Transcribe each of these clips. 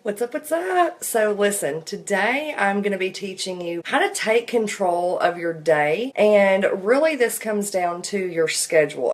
What's up? What's up? So listen, today I'm going to be teaching you how to take control of your day, and really this comes down to your schedule.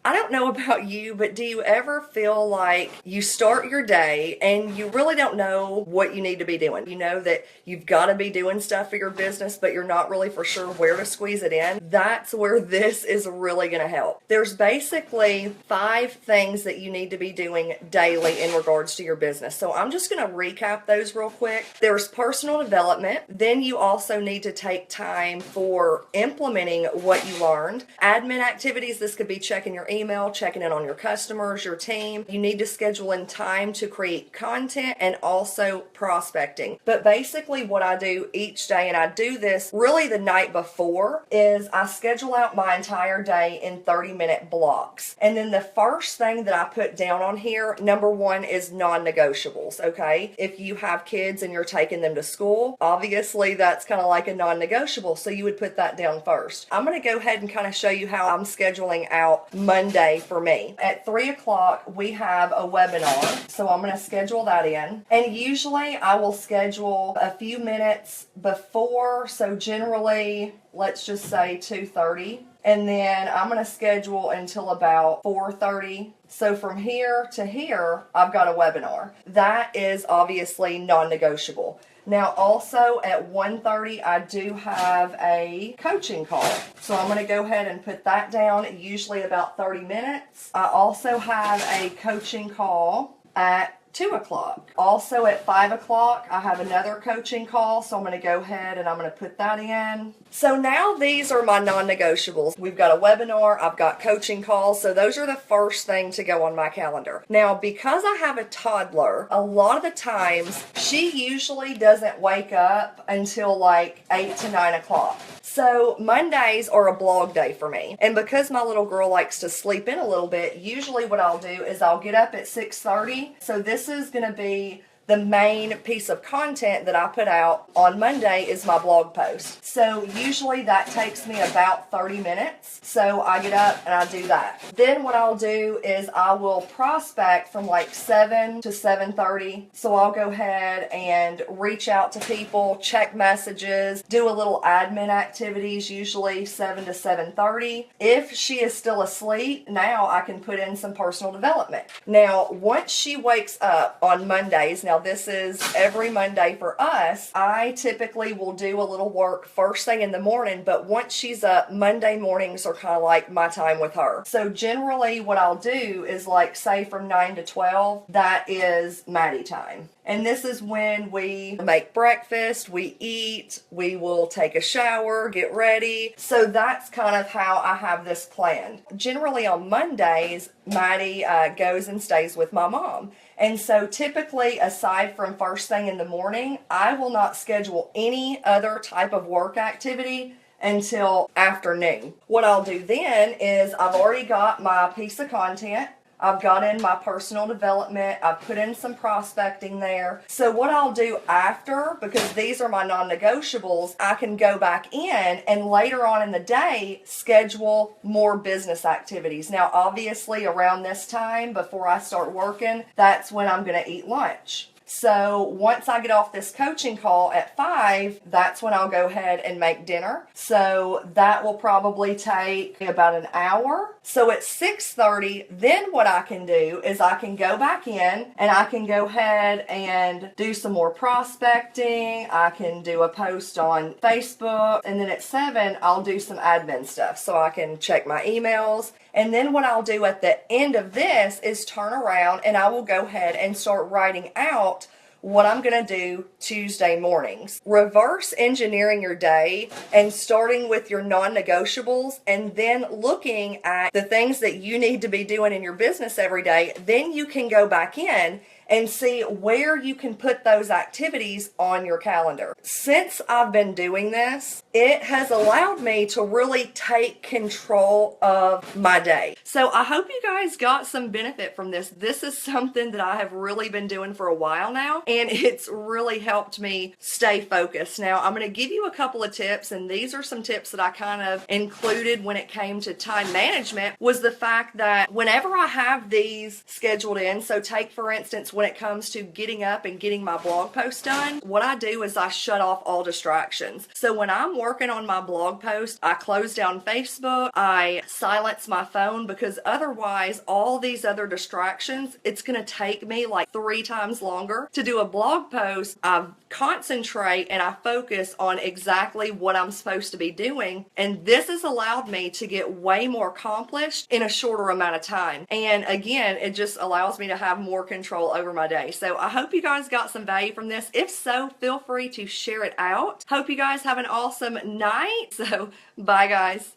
I don't know about you, but do you ever feel like you start your day and you really don't know what you need to be doing? You know that you've got to be doing stuff for your business, but you're not really for sure where to squeeze it in. That's where this is really going to help. There's basically 5 things that you need to be doing daily in regards to your business. So I'm just going to recap those real quick. There's personal development. Then you also need to take time for implementing what you learned. Admin activities, this could be checking your email, checking in on your customers, your team. You need to schedule in time to create content and also prospecting. But basically what I do each day, and I do this really the night before, is I schedule out my entire day in 30-minute blocks. And then the first thing that I put down on here, number 1, is non-negotiables, okay? If you have kids and you're taking them to school, obviously that's kind of like a non-negotiable, so you would put that down first. I'm going to go ahead and kind of show you how I'm scheduling out Monday for me. At 3 o'clock, we have a webinar, so I'm going to schedule that in. And usually I will schedule a few minutes before, so generally, let's just say 2:30. And then I'm going to schedule until about 4:30. So from here to here, I've got a webinar. That is obviously non-negotiable. Now also at 1:30, I do have a coaching call. So I'm going to go ahead and put that down, usually about 30 minutes. I also have a coaching call at 2 o'clock. Also at 5 o'clock, I have another coaching call, so I'm going to go ahead and I'm going to put that in. So now these are my non-negotiables. We've got a webinar, I've got coaching calls, so those are the first thing to go on my calendar. Now, because I have a toddler, a lot of the times, she usually doesn't wake up until like 8 to 9 o'clock. So Mondays are a blog day for me. And because my little girl likes to sleep in a little bit, usually what I'll do is I'll get up at 6:30. So this is going to be the main piece of content that I put out on Monday is my blog post. So usually that takes me about 30 minutes. So I get up and I do that. Then what I'll do is I will prospect from like 7 to 7:30. So I'll go ahead and reach out to people, check messages, do a little admin activities, usually 7 to 7:30. If she is still asleep, now I can put in some personal development. Now, once she wakes up on Mondays, now this is every Monday for us, I typically will do a little work first thing in the morning, but once she's up, Monday mornings are kind of like my time with her. So generally what I'll do is like say from 9 to 12, that is Maddie time. And this is when we make breakfast, we eat, we will take a shower, get ready. So that's kind of how I have this planned. Generally on Mondays, Maddie goes and stays with my mom. And so typically, aside from first thing in the morning, I will not schedule any other type of work activity until afternoon. What I'll do then is I've already got my piece of content. I've got in my personal development. I've put in some prospecting there. So what I'll do after, because these are my non-negotiables, I can go back in and later on in the day schedule more business activities. Now, obviously around this time before I start working, that's when I'm going to eat lunch. So once I get off this coaching call at 5, that's when I'll go ahead and make dinner. So that will probably take about an hour. So at 6:30, then what I can do is I can go back in and I can go ahead and do some more prospecting. I can do a post on Facebook. And then at 7, I'll do some admin stuff. So I can check my emails. And then what I'll do at the end of this is turn around and I will go ahead and start writing out what I'm going to do Tuesday mornings. Reverse engineering your day and starting with your non-negotiables and then looking at the things that you need to be doing in your business every day. Then you can go back in and see where you can put those activities on your calendar. Since I've been doing this, it has allowed me to really take control of my day. So I hope you guys got some benefit from this. This is something that I have really been doing for a while now, and it's really helped me stay focused. Now, I'm going to give you a couple of tips, and these are some tips that I kind of included when it came to time management, was the fact that whenever I have these scheduled in, so take for instance when it comes to getting up and getting my blog post done, what I do is I shut off all distractions. So when I'm working on my blog post, I close down Facebook, I silence my phone, because otherwise all these other distractions, it's going to take me like 3 times longer to do a blog post. I concentrate and I focus on exactly what I'm supposed to be doing, and this has allowed me to get way more accomplished in a shorter amount of time. And again, it just allows me to have more control over my day. So I hope you guys got some value from this. If so, feel free to share it out. Hope you guys have an awesome night. So bye guys.